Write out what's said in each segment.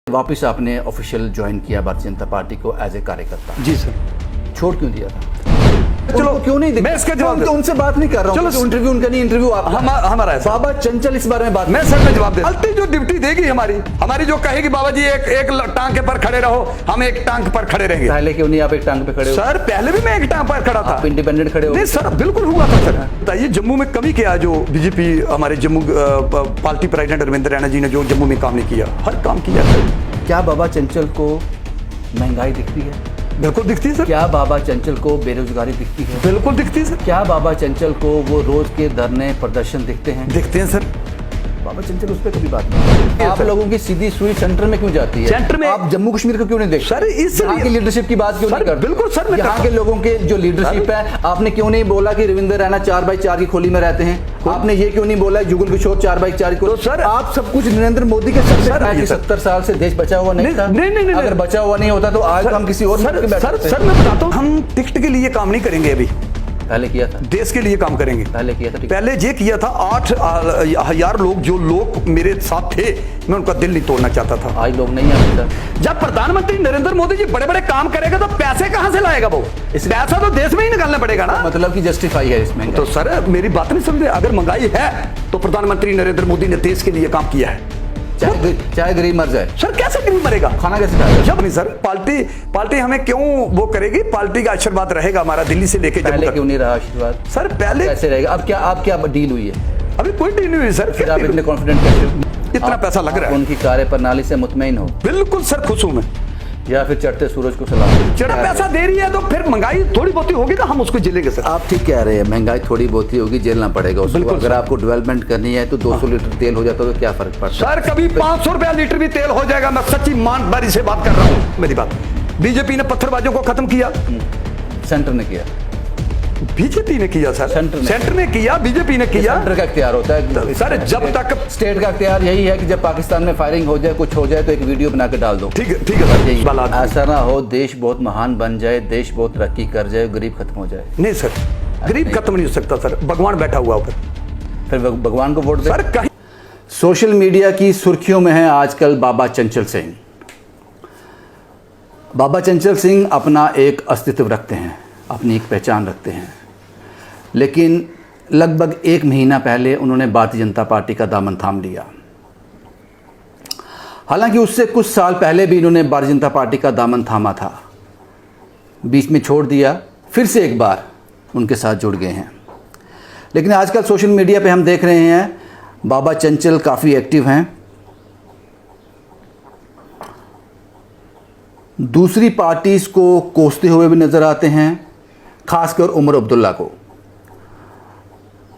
वापस आपने official join किया भारतीय जनता पार्टी को एज ए कार्यकर्ता। जी सर। छोड़ क्यों दिया था? चलो क्यों नहीं? मैं इसका जवाब तो उनसे बात नहीं कर रहा हूं। चलो इंटरव्यू उनका नहीं, इंटरव्यू हमारा है। बाबा चंचल इस बारे में बात मैं सर में जवाब दे। गलती जो ड्यूटी देगी हमारी जो कहेगी बाबा जी एक टांग पर खड़े रहो, हम एक टांग पर खड़े रहेंगे। पहले क्यों नहीं आप एक टांग पे खड़े हो? सर पहले भी मैं एक टांग पर खड़ा था। आप इंडिपेंडेंट खड़े हो? नहीं सर, बिल्कुल हुआ था सर। बताइए जम्मू में कमी क्या है जो बीजेपी हमारे जम्मू पार्टी प्रेसिडेंट रविंद्र रैना जी ने जो जम्मू में काम नहीं किया, हर काम किया सर। क्या बाबा चंचल को महंगाई दिखती है? बिल्कुल दिखती है सर। क्या बाबा चंचल को बेरोजगारी दिखती है? बिल्कुल दिखती है सर। क्या बाबा चंचल को वो रोज के धरने प्रदर्शन दिखते हैं? दिखते हैं सर। बाबा चंचल उस पर कभी बात नहीं। आप लोगों की सीधी सुई सेंटर में क्यों जाती है? सेंटर में आप जम्मू कश्मीर को क्यों नहीं देखते? सर इस यहाँ की लीडरशिप की बात क्यों नहीं करते? बिल्कुल सर, मैं यहाँ के लोगों के जो लीडरशिप है, आपने क्यों नहीं बोला कि रविंद्र रैना 4x4 की खोली में रहते हैं? आपने ये क्यों नहीं बोला जुगल किशोर 4x4 को? सर आप सब कुछ नरेंद्र मोदी के सर 70 साल से देश बचा हुआ नहीं था। नहीं अगर बचा हुआ नहीं होता तो आज हम किसी और सर मैं बताता हूँ, हम टिकट के लिए काम नहीं करेंगे। अभी पहले किया था, देश के लिए काम करेंगे। पहले किया था। पहले ये किया था। 8,000 लोग जो लोग मेरे साथ थे, मैं उनका दिल नहीं तोड़ना चाहता था। आज लोग नहीं आते सर। जब प्रधानमंत्री नरेंद्र मोदी जी बड़े बड़े काम करेगा तो पैसे कहां से लाएगा वो? इस पैसा तो देश में ही निकालना पड़ेगा ना। मतलब कि जस्टिफाई है इसमें। तो सर मेरी बात नहीं समझे। अगर महंगाई है तो प्रधानमंत्री नरेंद्र मोदी ने देश के लिए काम किया है। चाहे गरीब मर जाए। सर कैसे गरीब मरेगा? खाना कैसे खाएगा? जब नहीं सर, पार्टी हमें क्यों वो करेगी? पार्टी का आशीर्वाद रहेगा हमारा दिल्ली से लेके पहले क्यों नहीं रहा आशीर्वाद? सर पहले कैसे रहेगा? अब क्या डील हुई है? अभी कोई डील नहीं हुई सर। फिर आप इतने कॉन्फिडेंट कैसे हो? इतना पैसा लग रहा है। उनकी कार्यप्रणाली से मुतमईन हो? बिल्कुल सर, खुश हूं मैं। या फिर चढ़ते सूरज को सलाम? चढ़ा पैसा दे रही है तो फिर महंगाई थोड़ी बहुत होगी ना, हम उसको झेलेंगे सर। आप ठीक कह रहे हैं, महंगाई थोड़ी बहुत होगी, झेलना पड़ेगा उसको। अगर आपको डेवलपमेंट करनी है तो 200 लीटर तेल हो जाता तो क्या फर्क पड़ता? सर कभी 500 रुपया लीटर भी तेल हो जाएगा। मैं सच्ची ईमानदारी से बात कर रहा हूँ। मेरी बात, बीजेपी ने पत्थरबाजों को खत्म किया, सेंटर ने किया। बीजेपी ने किया सर। सेंटर ने किया, बीजेपी ने किया। सेंटर का इख्तियार होता है सर। जब तक स्टेट का इख्तियार यही है कि जब पाकिस्तान में फायरिंग हो जाए, कुछ हो जाए तो एक वीडियो बना के डाल दो। ठीक है सर। ऐसा ना हो देश बहुत महान बन जाए, देश बहुत तरक्की कर जाए, गरीब खत्म हो जाए। नहीं सर, गरीब खत्म नहीं हो सकता सर। भगवान बैठा हुआ ऊपर, फिर भगवान को वोट दे सर। कहीं सोशल मीडिया की सुर्खियों में है आजकल बाबा चंचल सिंह। बाबा चंचल सिंह अपना एक अस्तित्व रखते हैं, अपनी एक पहचान रखते हैं, लेकिन लगभग 1 महीना पहले उन्होंने भारतीय जनता पार्टी का दामन थाम लिया। हालांकि उससे कुछ साल पहले भी इन्होंने भारतीय जनता पार्टी का दामन थामा था, बीच में छोड़ दिया, फिर से एक बार उनके साथ जुड़ गए हैं। लेकिन आजकल सोशल मीडिया पे हम देख रहे हैं बाबा चंचल काफ़ी एक्टिव हैं। दूसरी पार्टीज़ को कोसते हुए भी नज़र आते हैं, खासकर उमर अब्दुल्ला को।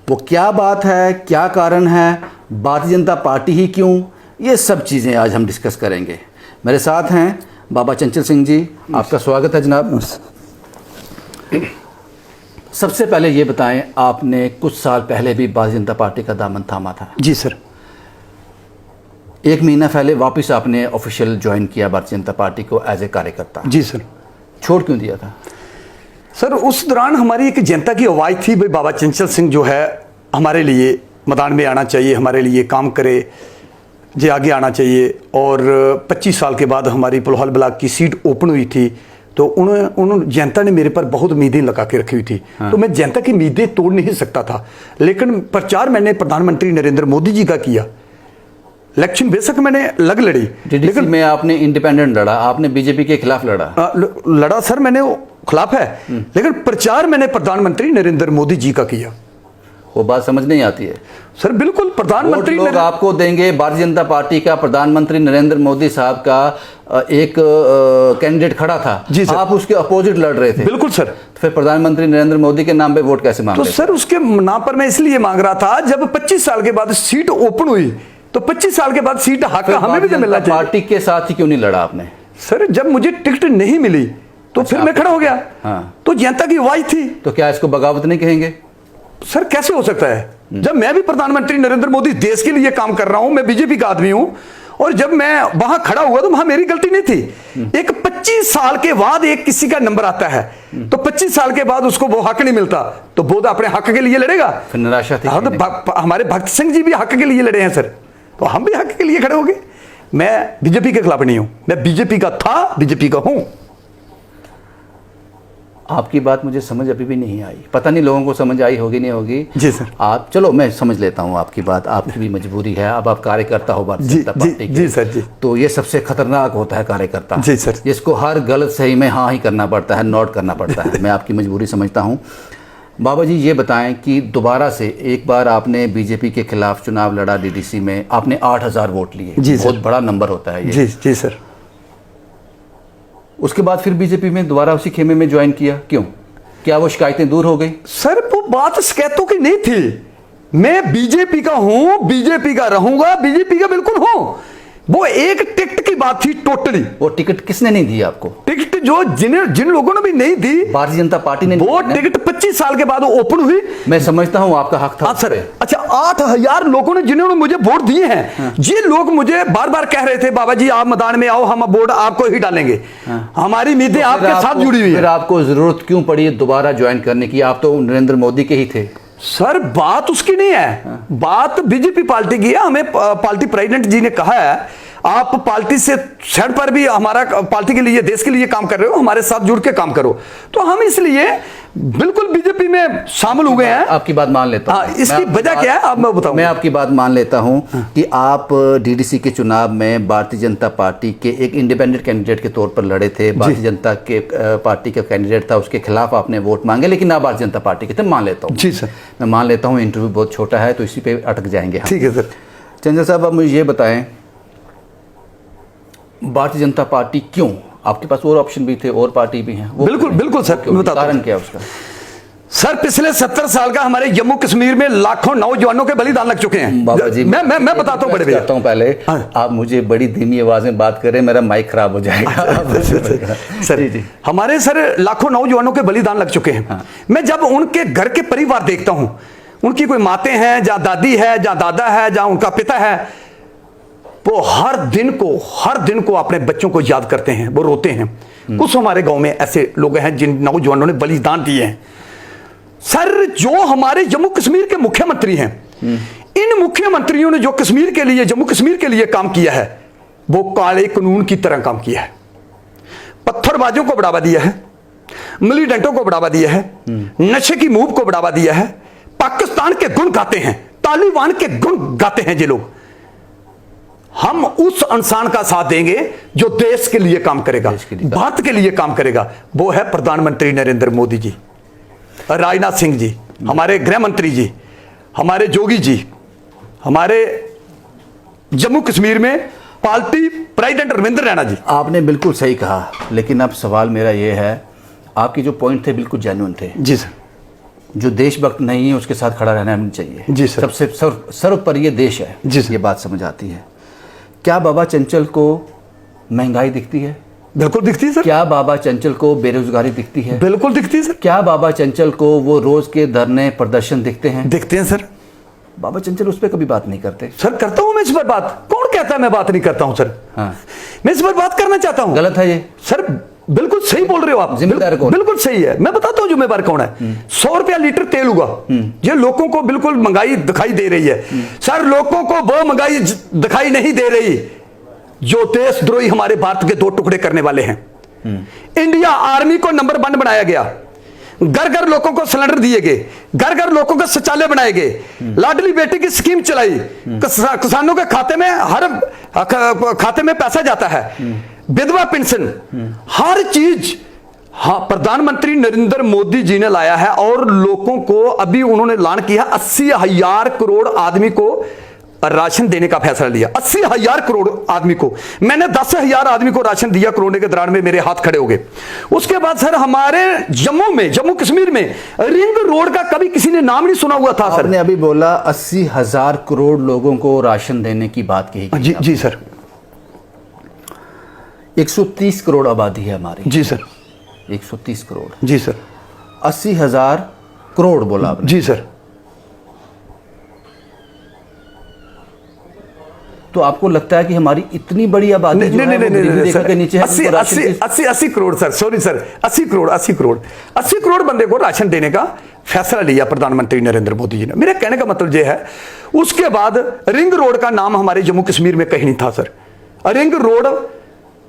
वो क्या बात है, क्या कारण है, भारतीय जनता पार्टी ही क्यों, ये सब चीज़ें आज हम डिस्कस करेंगे। मेरे साथ हैं बाबा चंचल सिंह जी, आपका स्वागत है जनाब। सबसे पहले ये बताएं, आपने कुछ साल पहले भी भारतीय जनता पार्टी का दामन थामा था। जी सर। 1 महीना पहले वापस आपने ऑफिशियल ज्वाइन किया भारतीय जनता पार्टी को एज ए कार्यकर्ता। जी सर। छोड़ क्यों दिया था? सर उस दौरान हमारी एक जनता की आवाज़ थी, भाई बाबा चंचल सिंह जो है हमारे लिए मैदान में आना चाहिए, हमारे लिए काम करे, जो आगे आना चाहिए। और 25 साल के बाद हमारी पुलहल ब्लॉक की सीट ओपन हुई थी, तो उन्होंने जनता ने मेरे पर बहुत उम्मीदें लगा के रखी हुई थी। हाँ। तो मैं जनता की उम्मीदें तोड़ नहीं सकता था, लेकिन प्रचार मैंने प्रधानमंत्री नरेंद्र मोदी जी का किया। इलेक्शन बेशक मैंने अलग लड़ी, लेकिन में आपने इंडिपेंडेंट लड़ा, आपने बीजेपी के खिलाफ लड़ा सर, मैंने खिलाफ है, लेकिन प्रचार मैंने प्रधानमंत्री नरेंद्र मोदी जी का किया। वो बात समझ नहीं आती है सर। बिल्कुल प्रधानमंत्री लोग आपको देंगे, भारतीय जनता पार्टी का प्रधानमंत्री नरेंद्र मोदी साहब का एक कैंडिडेट खड़ा था जी सर, आप उसके अपोजिट लड़ रहे थे। बिल्कुल सर। तो फिर प्रधानमंत्री नरेंद्र मोदी के नाम पे वोट कैसे मांग रहे थे? तो सर उसके नाम पर मैं इसलिए मांग रहा था, जब 25 साल के बाद सीट ओपन हुई तो 25 साल के बाद सीट हक हमें भी मिलना चाहिए। पार्टी के साथ ही क्यों नहीं लड़ा आपने? सर जब मुझे टिकट नहीं मिली तो फिर मैं खड़ा हो गया। हाँ। तो जनता की आवाज थी। तो क्या इसको बगावत नहीं कहेंगे? सर कैसे हो सकता है, जब मैं भी प्रधानमंत्री नरेंद्र मोदी देश के लिए काम कर रहा हूं, मैं बीजेपी का आदमी हूं, और जब मैं वहां खड़ा हुआ तो वहां मेरी गलती नहीं थी। एक 25 साल के बाद एक किसी का नंबर आता है, तो 25 साल के बाद उसको वो हक नहीं मिलता, तो वो अपने हक के लिए लड़ेगा। फिर निराशा थी। हाँ, तो हमारे भक्त सिंह जी भी हक के लिए लड़े हैं सर, तो हम भी हक के लिए खड़े हो गए। मैं बीजेपी के खिलाफ नहीं हूं, मैं बीजेपी का था, बीजेपी का हूं। आपकी बात मुझे समझ अभी भी नहीं आई, पता नहीं लोगों को समझ आई होगी नहीं होगी। जी सर। आप चलो मैं समझ लेता हूँ आपकी बात, आपकी भी मजबूरी है, अब आप कार्यकर्ता हो भारतीय जनता पार्टी के। जी सर जी। तो ये सबसे खतरनाक होता है कार्यकर्ता, जी सर। जिसको हर गलत सही में हाँ ही करना पड़ता है, नोट करना पड़ता है। मैं आपकी मजबूरी समझता हूँ। बाबा जी ये बताएं कि दोबारा से एक बार आपने बीजेपी के खिलाफ चुनाव लड़ा डीडीसी में, आपने 8,000 वोट लिए, जी सर। बहुत बड़ा नंबर होता है ये। जी जी सर। उसके बाद फिर बीजेपी में दोबारा उसी खेमे में ज्वाइन किया, क्यों? क्या वो शिकायतें दूर हो गई? सर वो बात शिकायतों की नहीं थी, मैं बीजेपी का हूं, बीजेपी का रहूंगा, बीजेपी का बिल्कुल हूं। वो एक टिकट की बात थी टोटली। वो टिकट किसने नहीं दी आपको? टिकट जो जिन लोगों ने भी नहीं दी, भारतीय जनता पार्टी ने वो टिकट 25 साल के बाद ओपन हुई। मैं समझता हूं आपका हक था। हाँ सर। अच्छा 8,000 लोगों ने जिन्होंने मुझे वोट दिए हैं। हाँ। ये लोग मुझे बार बार कह रहे थे बाबा जी आप मैदान में आओ, हम वोट आपको ही डालेंगे। हाँ। हमारी उम्मीदें आपके साथ जुड़ी हुई है। फिर आपको जरूरत क्यों पड़ी दोबारा ज्वाइन करने की? आप तो नरेंद्र मोदी के ही थे। सर बात उसकी नहीं है। हाँ। बात बीजेपी पार्टी की है। हमें पार्टी प्रेसिडेंट जी ने कहा है आप पार्टी से साइड पर भी हमारा पार्टी के लिए देश के लिए काम कर रहे हो, हमारे साथ जुड़ के काम करो। तो हम इसलिए बिल्कुल बीजेपी में शामिल हो गए हैं। आपकी बात मान लेता हूं। इसकी वजह क्या है आप मैं बताऊं। मैं आपकी बात मान लेता हूं कि आप डीडीसी के चुनाव में भारतीय जनता पार्टी के एक इंडिपेंडेंट कैंडिडेट के तौर पर लड़े थे। भारतीय जनता के पार्टी का कैंडिडेट था, उसके खिलाफ आपने वोट मांगे, लेकिन आप भारतीय जनता पार्टी के थे। मान लेता हूँ जी सर, मैं मान लेता हूँ। इंटरव्यू बहुत छोटा है तो इसी पे अटक जाएंगे। ठीक है सर। चंद्र साहब अब मुझे ये बताएं भारतीय जनता पार्टी क्यों? आपके पास और ऑप्शन भी थे, और पार्टी भी हैं। बिल्कुल बिल्कुल सर, कारण क्या है उसका? सर पिछले 70 साल का हमारे जम्मू कश्मीर में लाखों नौजवानों के बलिदान लग चुके हैं। बाबा जी मैं बताता हूँ बड़े भैया। पहले आप मुझे बड़ी धीमी आवाज में बात करें, मेरा माइक खराब हो जाएगा। सर जी हमारे सर लाखों नौजवानों के बलिदान लग चुके हैं। मैं जब उनके घर के परिवार देखता हूँ, उनकी कोई मातें हैं, जहाँ दादी है, जहाँ दादा है, जहाँ उनका पिता है, वो हर दिन को अपने बच्चों को याद करते हैं, वो रोते हैं। कुछ हमारे गांव में ऐसे लोग हैं जिन नौजवानों ने बलिदान दिए हैं। सर जो हमारे जम्मू कश्मीर के मुख्यमंत्री हैं, इन मुख्यमंत्रियों ने जो कश्मीर के लिए, जम्मू कश्मीर के लिए काम किया है, वो काले कानून की तरह काम किया है। पत्थरबाजों को बढ़ावा दिया है, मिलिटेंटों को बढ़ावा दिया है, नशे की मूव को बढ़ावा दिया है, पाकिस्तान के गुण गाते हैं, तालिबान के गुण गाते हैं ये लोग। हम उस इंसान का साथ देंगे जो देश के लिए काम करेगा, भारत के लिए काम करेगा। वो है प्रधानमंत्री नरेंद्र मोदी जी, राजनाथ सिंह जी, हमारे गृह मंत्री जी, हमारे जोगी जी, हमारे जम्मू कश्मीर में पार्टी प्रेसिडेंट रविंद्र रैना जी। आपने बिल्कुल सही कहा, लेकिन अब सवाल मेरा ये है, आपके जो पॉइंट थे बिल्कुल जेन्युइन थे। जी सर। जो देशभक्त नहीं है उसके साथ खड़ा रहना नहीं चाहिए। जी सर। सबसे सर्वोपरि ये देश है। जी सर। ये बात समझ आती है। क्या बाबा चंचल को महंगाई दिखती है? बिल्कुल दिखती है सर। क्या बाबा चंचल को बेरोजगारी दिखती है? बिल्कुल दिखती है सर। क्या बाबा चंचल को वो रोज के धरने प्रदर्शन दिखते हैं? दिखते हैं सर। बाबा चंचल उस पर कभी बात नहीं करते। सर करता हूं मैं इस पर बात। कौन कहता है मैं बात नहीं करता हूं सर? हाँ। मैं इस पर बात करना चाहता हूं। गलत है ये सर? बिल्कुल सही बोल रहे हो आप। जिम्मेदार कौन? बिल्कुल सही है। मैं बताता हूं जिम्मेदार कौन है। 100 रुपया लीटर तेल हुआ, ये लोगों को बिल्कुल महंगाई दिखाई दे रही है। सर लोगों को वो महंगाई दिखाई नहीं दे रही जो देशद्रोही हमारे भारत के 2 टुकड़े करने वाले हैं। इंडिया आर्मी को नंबर 1 बनाया गया, घर घर लोगों को सिलेंडर दिए गए, घर घर लोगों को शौचालय बनाए गए, लाडली बेटी की स्कीम चलाई, किसानों के खाते में हर खाते में पैसा जाता है, विधवा पेंशन, हर चीज हाँ प्रधानमंत्री नरेंद्र मोदी जी ने लाया है। और लोगों को अभी उन्होंने ऐलान किया 80,000 करोड़ आदमी को राशन देने का फैसला लिया। 80,000 करोड़ आदमी को। मैंने 10,000 आदमी को राशन दिया, कोरोना के दौरान में मेरे हाथ खड़े हो गए। उसके बाद सर हमारे जम्मू कश्मीर में रिंग रोड का कभी किसी ने नाम नहीं सुना हुआ था। सर आपने अभी बोला 80,000 करोड़ लोगों को राशन देने की बात कही। जी जी सर। 130 करोड़ आबादी है हमारी। जी सर। 130 करोड़। जी सर। 80,000 करोड़ बोला आपने। जी सर। तो आपको लगता है कि हमारी इतनी बड़ी आबादी जो है वो गरीबी रेखा के नीचे है? 80 crore sir, sorry sir, 80 crore बंदे को राशन देने का फैसला लिया प्रधानमंत्री नरेंद्र मोदी जी ने। मेरे कहने का मतलब यह है, उसके बाद रिंग रोड का नाम हमारे जम्मू कश्मीर में कहीं नहीं था सर। रिंग रोड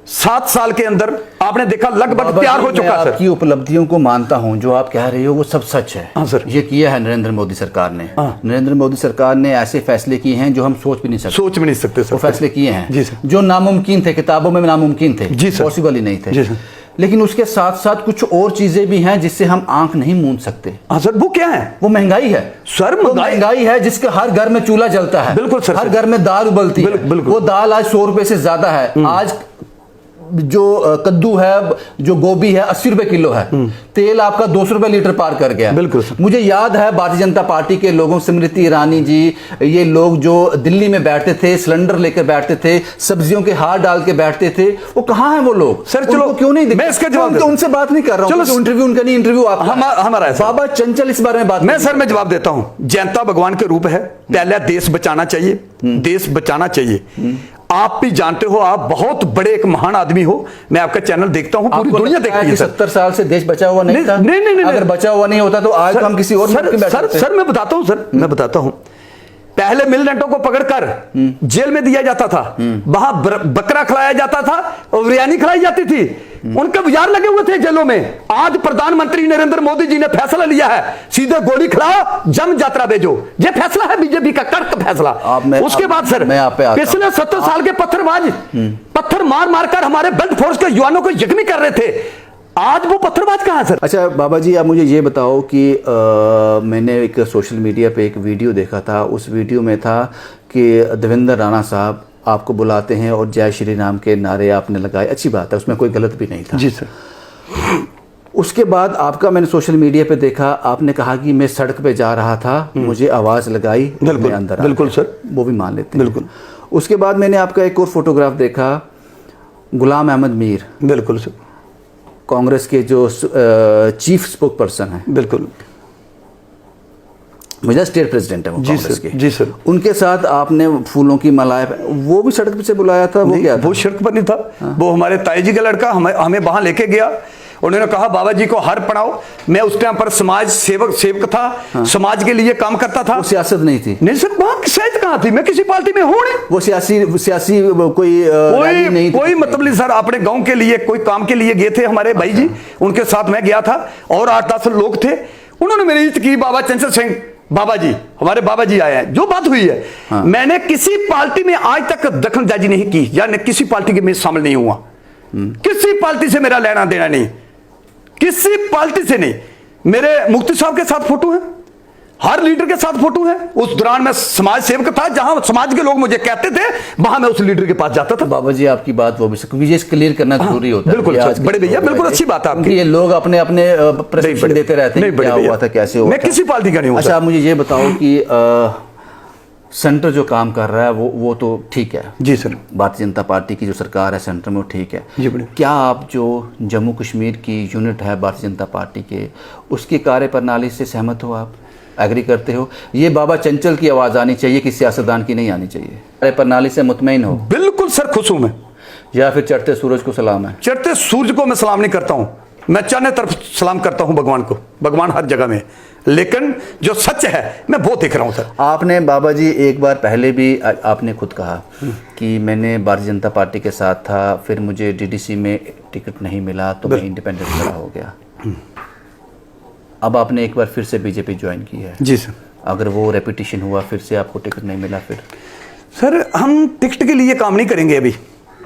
7 साल के अंदर आपने देखा लगभग तैयार हो चुका सर। आपकी उपलब्धियों को मानता हूं, जो आप कह रहे हो वो सब सच है। हाँ सर। ये किया है नरेंद्र मोदी सरकार ने। हाँ। नरेंद्र मोदी सरकार ने ऐसे फैसले किए हैं जो हम सोच भी नहीं सकते। सोच भी नहीं सकते सर। वो फैसले किए हैं जी सर। जो नामुमकिन थे, किताबों में नामुमकिन थे, जी सर। पॉसिबल ही नहीं थे। जी सर। लेकिन उसके साथ साथ कुछ और चीजें भी हैं जिससे हम आंख नहीं मूंद सकते। हाँ सर, वो क्या है? वो महंगाई है सर। वो महंगाई है जिसके हर घर में चूल्हा जलता है। बिल्कुल सर। हर घर में दाल उबलती है। बिल्कुल। वो दाल आज 100 रुपए से ज्यादा है। आज जो कद्दू है, जो गोभी है, 80 रुपए किलो है। तेल आपका 200 रुपए लीटर पार कर गया। बिल्कुल सर। मुझे याद है भारतीय जनता पार्टी के लोगों, स्मृति ईरानी जी, ये लोग जो दिल्ली में बैठते थे, सिलेंडर लेकर बैठते थे, सब्जियों के हार डाल के बैठते थे, वो कहां हैं वो लोग? सर चलो, उनको क्यों नहीं? मैं इसका जवाब उनसे बात नहीं कर रहा हूं। इंटरव्यू उनका नहीं, इंटरव्यू हमारा है। बाबा चंचल इस बारे में बात मैं सर मैं जवाब देता हूं। जनता भगवान के रूप है। पहले देश बचाना चाहिए, देश बचाना चाहिए। आप भी जानते हो, आप बहुत बड़े एक महान आदमी हो। मैं आपका चैनल देखता हूं, पूरी दुनिया देखती है। 70 साल से देश बचा हुआ नहीं था। नहीं, अगर बचा हुआ नहीं होता तो आज हम किसी और सर मैं बताता हूं सर, मैं बताता हूं। पहले मिलिटेंटों को पकड़कर जेल में दिया जाता था। वहां बकरा खिलाया जाता था और बिरयानी खिलाई जाती थी। उनके बाजार लगे हुए थे जेलों में। आज प्रधानमंत्री नरेंद्र मोदी जी ने फैसला लिया है, सीधे गोली खिलाओ, जम यात्रा भेजो। ये फैसला है बीजेपी का कड़क फैसला। उसके बाद सर पिछले 70 साल के पत्थरबाज पत्थर मार मारकर हमारे बेल्ट फोर्स के जवानों को जख्मी कर रहे थे। आज वो पत्थरबाज कहां है सर? अच्छा बाबा जी, आप मुझे ये बताओ कि मैंने एक सोशल मीडिया पे एक वीडियो देखा था। उस वीडियो में था कि देवेंद्र राणा साहब आपको बुलाते हैं और जय श्री राम के नारे आपने लगाए। अच्छी बात है, उसमें कोई गलत भी नहीं था। जी सर। उसके बाद आपका मैंने सोशल मीडिया पे देखा, आपने कहा कि मैं सड़क पे जा रहा था, मुझे आवाज लगाई, मैं अंदर। बिल्कुल सर, वो भी मान लेते हैं। बिल्कुल। उसके बाद मैंने आपका एक और फोटोग्राफ देखा, गुलाम अहमद मीर। बिल्कुल सर। कांग्रेस के जो चीफ स्पोक पर्सन है। बिल्कुल। मुझे स्टेट प्रेसिडेंट है वो कांग्रेस के। जी सर। उनके साथ आपने फूलों की मालाएं, वो भी सड़क पे से बुलाया था? वो क्या था? वो सड़क पर नहीं था। हाँ। वो हमारे ताई जी का लड़का हमें वहां लेके गया। उन्होंने कहा बाबा जी को हर पढ़ाओ। मैं उस टाइम पर समाज सेवक था। हाँ। समाज के लिए काम करता था। वो सियासत नहीं थी? नहीं सर, वहां सियासत कहां थी? मैं किसी पार्टी में हूं नहीं। वो सियासी कोई मतलब नहीं सर। अपने गांव के लिए कोई काम के लिए गए थे हमारे भाई जी, उनके साथ मैं गया था और 8-10 लोग थे। उन्होंने मेरी इज्जत की। बाबा चंचल सिंह बाबा जी, हमारे बाबा जी आए हैं। जो बात हुई है, हाँ। मैंने किसी पार्टी में आज तक दखलंदाजी नहीं की या किसी पार्टी के में शामिल नहीं हुआ। किसी पार्टी से मेरा लेना देना नहीं, किसी पार्टी से नहीं। मेरे मुफ्ती साहब के साथ फोटो है, हर लीडर के साथ फोटो है। उस दौरान मैं समाज सेवक था, जहां समाज के लोग मुझे कहते थे, वहां मैं उस लीडर के पास जाता था। बाबा जी आपकी बात वो भी क्योंकि क्लियर करना जरूरी होता है। बिल्कुल बड़े भैया, बिल्कुल अच्छी बात है आपकी। ये लोग अपने अपने प्रशिक्षण देते रहते हैं, क्या हुआ था, कैसे हुआ। मैं किसी पार्टी का नहीं हूं। अच्छा आप मुझे ये बताओ कि सेंटर जो काम कर रहा है वो तो ठीक है। जी सर। भारतीय जनता पार्टी की जो सरकार है सेंटर में वो ठीक है। जी। क्या आप जो जम्मू कश्मीर की यूनिट है भारतीय जनता पार्टी के, उसकी कार्यप्रणाली से सहमत हो? आप एग्री करते हो? ये बाबा चंचल की आवाज आनी चाहिए कि सियासतदान की नहीं आनी चाहिए? कार्यप्रणाली से मुतमईन हो? बिल्कुल सर, खुश हूं मैं। या फिर चढ़ते सूरज को सलाम है? चढ़ते सूरज को मैं सलाम नहीं करता हूं, मैं चारों तरफ सलाम करता हूं भगवान को। भगवान हर जगह में, लेकिन जो सच है मैं वो देख रहा हूं सर। आपने बाबा जी एक बार पहले भी आपने खुद कहा कि मैंने भारतीय जनता पार्टी के साथ था, फिर मुझे डीडीसी में टिकट नहीं मिला तो मैं इंडिपेंडेंट खड़ा हो गया। अब आपने एक बार फिर से बीजेपी ज्वाइन की है। जी सर। अगर वो रेपिटेशन हुआ, फिर से आपको टिकट नहीं मिला, फिर? सर हम टिकट के लिए काम नहीं करेंगे, अभी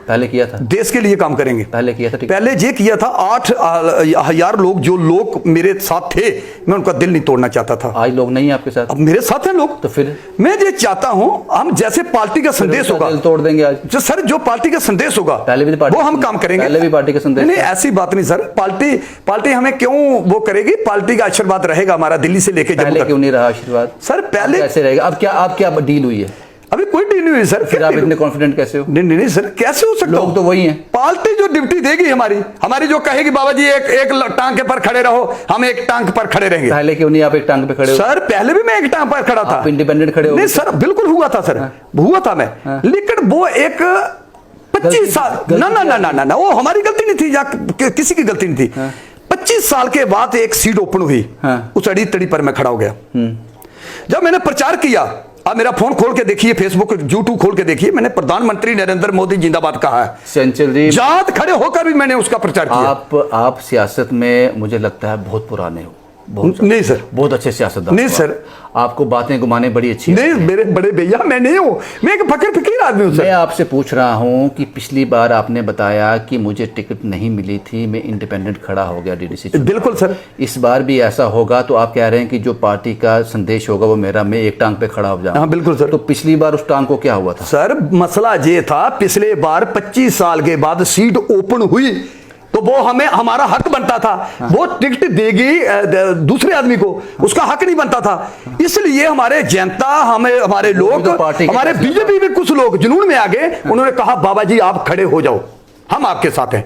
पहले किया था, देश के लिए काम करेंगे। पहले किया था, पहले ये किया था। 8,000 लोग जो लोग मेरे साथ थे, मैं उनका दिल नहीं तोड़ना चाहता था। आज लोग नहीं है आपके साथ? अब मेरे साथ हैं लोग। तो फिर मैं ये चाहता हूं, हम जैसे पार्टी का संदेश होगा, दिल तोड़ देंगे आज? जो सर जो पार्टी का संदेश होगा, पहले भी वो हम काम करेंगे। पहले भी पार्टी का संदेश? नहीं, ऐसी बात नहीं सर। पार्टी हमें क्यों वो करेगी? पार्टी का आशीर्वाद रहेगा हमारा दिल्ली से लेके जम्मू तक। क्यों नहीं रहा आशीर्वाद सर? पहले कैसे रहेगा? अब क्या डील हुई है? अभी कोई डील नहीं हुई सर। फिर आप इतने कॉन्फिडेंट कैसे हो? नहीं सर, कैसे हो सकता? लोग तो वही हैं। पार्टी जो ड्यूटी देगी हमारी जो कहेगी बाबा जी एक टांग पर खड़े रहो, हम एक टांग पर खड़े रहेंगे। पहले क्यों नहीं आप एक टांग पे खड़े हो? सर पहले भी मैं एक टांग पर खड़ा था। आप इंडिपेंडेंट खड़े हो? नहीं सर, बिल्कुल हुआ था सर। हुआ था मैं, लेकिन वो एक 25 साल ना वो हमारी गलती नहीं थी या किसी की गलती नहीं थी। 25 साल के बाद एक सीट ओपन हुई, उस अड़ी तड़ी पर मैं खड़ा हो गया। जब मैंने प्रचार किया आप मेरा फोन खोल के देखिए, फेसबुक यूट्यूब खोल के देखिए, मैंने प्रधानमंत्री नरेंद्र मोदी जिंदाबाद कहा है। चंचल जी, जात खड़े होकर भी मैंने उसका प्रचार किया। आप सियासत में मुझे लगता है बहुत पुराने हो। नहीं सर, बहुत अच्छे सियासतदान। नहीं सर, आपको बातें घुमाने बड़ी अच्छी नहीं मेरे बड़े भैया, मैं नहीं हूँ, मैं एक फकीर आदमी हूँ सर। मैं आपसे पूछ रहा हूँ कि पिछली बार आपने बताया कि मुझे टिकट नहीं मिली थी, मैं इंडिपेंडेंट खड़ा हो गया डीडीसी। बिल्कुल सर। इस बार भी ऐसा होगा तो आप कह रहे हैं कि जो पार्टी का संदेश होगा वो मेरा, मैं एक टांग पे खड़ा हो जाऊँ। हाँ बिल्कुल सर। तो पिछली बार उस टांग को क्या हुआ था सर? मसला ये था, पिछले बार 25 साल के बाद सीट ओपन हुई तो वो हमें, हमारा हक बनता था। वो टिकट देगी दूसरे आदमी को, उसका हक नहीं बनता था। इसलिए हमारे जनता, हमें, हमारे लोग, हमारे बीजेपी में कुछ लोग जुनून में आ गए, उन्होंने कहा बाबा जी आप खड़े हो जाओ, हम आपके साथ हैं।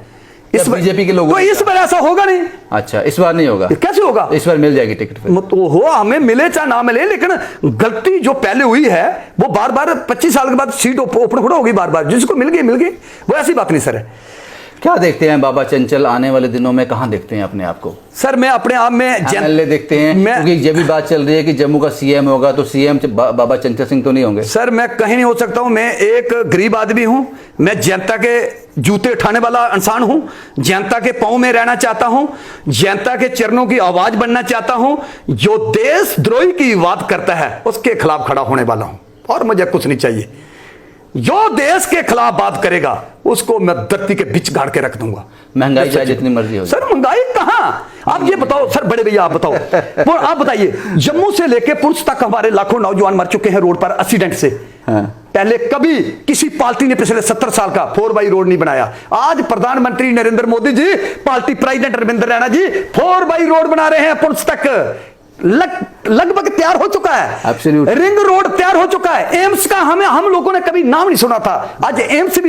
इस बीजेपी के लोग, तो इस बार ऐसा होगा नहीं। अच्छा, इस बार नहीं होगा? कैसे होगा? इस बार मिल जाएगी टिकट फिर। तो हो, हमें मिले चाहे ना मिले, लेकिन गलती जो पहले हुई है वो बार बार 25 साल के बाद सीट ओपन खड़ा होगी बार बार, जिसको मिल गई, वो ऐसी बात नहीं सर है। क्या देखते हैं बाबा चंचल आने वाले दिनों में, कहां देखते हैं अपने आप को? सर मैं अपने आप में एमएलए देखते हैं, क्योंकि ये भी बात चल रही है कि जम्मू का सीएम होगा तो सीएम बाबा चंचल सिंह तो नहीं होंगे। सर मैं कहीं नहीं हो सकता हूं, मैं एक गरीब आदमी हूं, मैं जनता के जूते उठाने वाला इंसान हूं, जनता के पांव में रहना चाहता हूं, जनता के चरणों की आवाज बनना चाहता हूं। जो देशद्रोही की बात करता है उसके खिलाफ खड़ा होने वाला हूं, और मुझे कुछ नहीं चाहिए। जो देश के खिलाफ बात करेगा उसको मैं धरती के बीच गाड़ के रख दूंगा। महंगाई चाहे जितनी मर्जी हो। सर महंगाई कहां? आप ये बताओ सर, बड़े भैया आप बताओ, आप बताइए, जम्मू से लेके पुंछ तक हमारे लाखों नौजवान मर चुके हैं रोड पर एक्सीडेंट से। हाँ। पहले कभी किसी पार्टी ने पिछले 70 साल का 4x रोड नहीं बनाया। आज प्रधानमंत्री नरेंद्र मोदी जी, पार्टी प्रेसिडेंट रविंद्र रैना जी 4x रोड बना रहे हैं। पुंछ तक लगभग तैयार हो चुका है। रिंग रोड तैयार हो चुका है। एम्स का हम लोगों ने कभी नाम नहीं सुना था, आज एम्स भी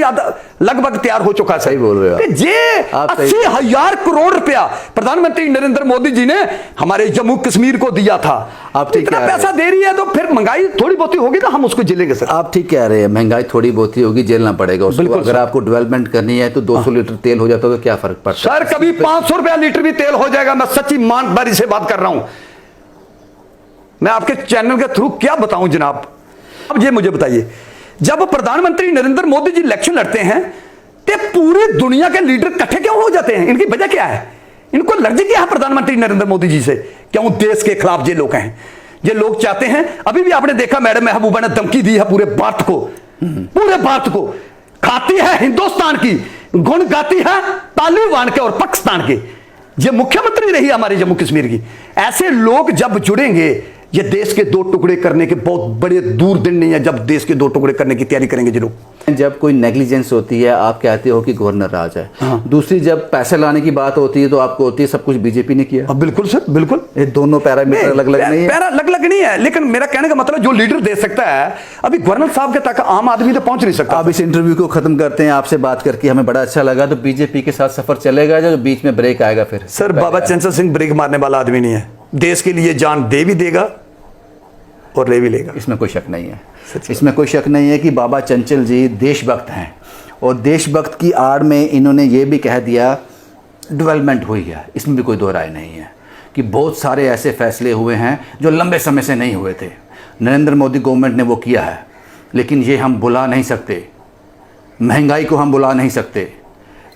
लगभग तैयार हो चुका है। सही बोल रहे हो ये 80,000 करोड़ रुपया प्रधानमंत्री नरेंद्र मोदी जी ने हमारे जम्मू कश्मीर को दिया था। आप ठीक इतना पैसा दे रही है तो फिर महंगाई थोड़ी बहुत होगी ना, हम उसको झेलेंगे सर। आप ठीक कह रहे हैं, महंगाई थोड़ी बहुत होगी, झेलना पड़ेगा उसको। अगर आपको डेवलपमेंट करनी है तो 200 लीटर तेल हो जाता है तो क्या फर्क पड़ता है? सर कभी 500 रुपया लीटर भी तेल हो जाएगा, मैं सच्ची ईमानदारी से बात कर रहा हूं। मैं आपके चैनल के थ्रू क्या बताऊं जनाब। अब ये मुझे बताइए, जब प्रधानमंत्री नरेंद्र मोदी जी इलेक्शन लड़ते हैं तो पूरी दुनिया के लीडर इकट्ठे क्यों हो जाते हैं? इनकी वजह क्या है? इनको एलर्जी क्या है प्रधानमंत्री नरेंद्र मोदी जी से? क्यों देश के खिलाफ ये लोग हैं? ये लोग चाहते हैं, अभी भी आपने देखा मैडम महबूबा ने धमकी दी है पूरे भारत को, पूरे भारत को। खाती है हिंदुस्तान की, गुण गाती है तालिबान के और पाकिस्तान के। ये मुख्यमंत्री रही हमारे जम्मू कश्मीर की। ऐसे लोग जब जुड़ेंगे, ये देश के दो टुकड़े करने के बहुत बड़े दूर दिन नहीं है, जब देश के दो टुकड़े करने की तैयारी करेंगे ये लोग। जब कोई नेग्लिजेंस होती है आप कहते हो कि गवर्नर राज है। हाँ। दूसरी जब पैसे लाने की बात होती है तो आपको होती है सब कुछ बीजेपी ने किया। बिल्कुल सर, बिल्कुल। ये दोनों पैरामीटर अलग अलग नहीं है, अलग अलग नहीं है, लेकिन मेरा कहने का मतलब जो लीडर दे सकता है, अभी गवर्नर साहब के तक आम आदमी तो पहुंच नहीं सकता। अब इस इंटरव्यू को खत्म करते हैं, आपसे बात करके हमें बड़ा अच्छा लगा। तो बीजेपी के साथ सफर चलेगा जो बीच में ब्रेक आएगा फिर? सर बाबा चंचल सिंह ब्रेक मारने वाला आदमी नहीं है, देश के लिए जान दे भी देगा और ले भी लेगा, इसमें कोई शक नहीं है। इसमें कोई शक नहीं है कि बाबा चंचल जी देशभक्त हैं, और देशभक्त की आड़ में इन्होंने ये भी कह दिया डेवलपमेंट हुई है, इसमें भी कोई दो राय नहीं है कि बहुत सारे ऐसे फैसले हुए हैं जो लंबे समय से नहीं हुए थे। नरेंद्र मोदी गवर्नमेंट ने वो किया है, लेकिन ये हम बुला नहीं सकते। महंगाई को हम बुला नहीं सकते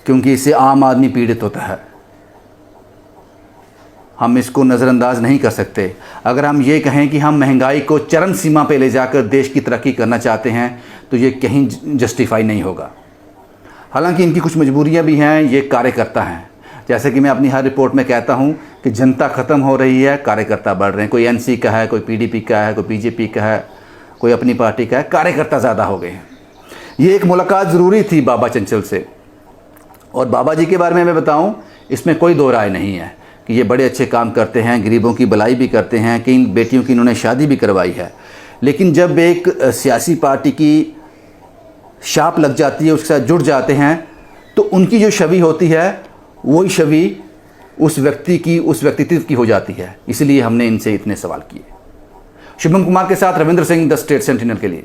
क्योंकि इससे आम आदमी पीड़ित होता है, हम इसको नज़रअंदाज नहीं कर सकते। अगर हम ये कहें कि हम महंगाई को चरम सीमा पे ले जाकर देश की तरक्की करना चाहते हैं तो ये कहीं जस्टिफाई नहीं होगा। हालांकि इनकी कुछ मजबूरियां भी हैं, ये कार्यकर्ता हैं। जैसे कि मैं अपनी हर रिपोर्ट में कहता हूं कि जनता ख़त्म हो रही है, कार्यकर्ता बढ़ रहे हैं। कोई एनसी का है, कोई पीडीपी का है, कोई बीजेपी का है, कोई अपनी पार्टी का है, कार्यकर्ता ज़्यादा हो गए हैं। ये एक मुलाकात ज़रूरी थी बाबा चंचल से। और बाबा जी के बारे में मैं बताऊँ, इसमें कोई दो राय नहीं है कि ये बड़े अच्छे काम करते हैं, गरीबों की भलाई भी करते हैं, कई बेटियों की इन्होंने शादी भी करवाई है। लेकिन जब एक सियासी पार्टी की छाप लग जाती है, उसके साथ जुड़ जाते हैं, तो उनकी जो छवि होती है वही छवि उस व्यक्ति की, उस व्यक्तित्व की हो जाती है। इसलिए हमने इनसे इतने सवाल किए। शुभम कुमार के साथ Ravindra Singh, the state sentinel के लिए।